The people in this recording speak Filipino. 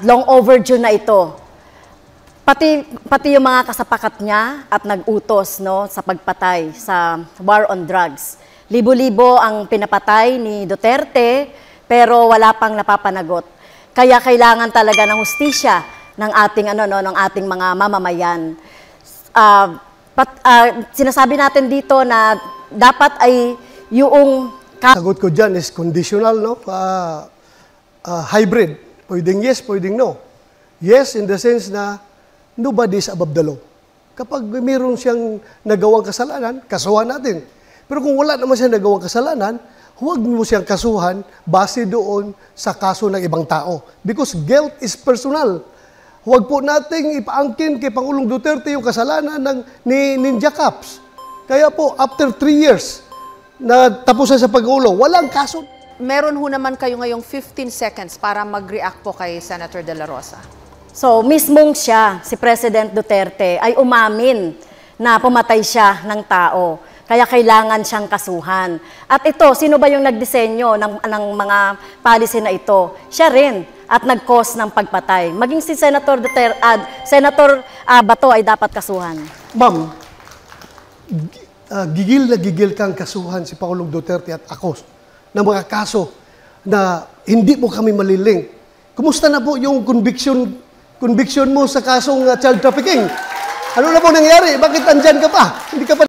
Long overdue na ito. Pati yung mga kasapakat niya at nag-utos sa pagpatay sa war on drugs. Libo-libo ang pinapatay ni Duterte pero wala pang napapanagot. Kaya kailangan talaga ng hustisya ng ating mga mamamayan. Sinasabi natin dito na dapat ay yung sagot ko dyan is conditional, no? Hybrid. Pwedeng yes, pwedeng no. Yes in the sense na nobody is above the law. Kapag mayroon siyang nagawang kasalanan, kasuhan natin. Pero kung wala naman siyang nagawang kasalanan, huwag mo siyang kasuhan base doon sa kaso ng ibang tao. Because guilt is personal. Huwag po nating ipaangkin kay Pangulong Duterte yung kasalanan ni Ninja Caps. Kaya po, after 3 years na tapusan sa Pangulo, walang kaso. Meron ho naman kayo ngayong 15 seconds para mag-react po kay Senator De La Rosa. So, mismong siya, si President Duterte, ay umamin na pumatay siya ng tao. Kaya kailangan siyang kasuhan. At ito, sino ba yung nagdisenyo ng mga policy na ito? Siya rin at nag-cause ng pagpatay. Maging si Senator Senator Bato ay dapat kasuhan. Ma'am, gigil na gigil kang kasuhan si Pangulong Duterte at ako ng mga kaso na hindi mo kami maliling. Kumusta na po yung conviction mo sa kasong child trafficking? Ano na po nangyari? Bakit andyan ka pa? Hindi ka pa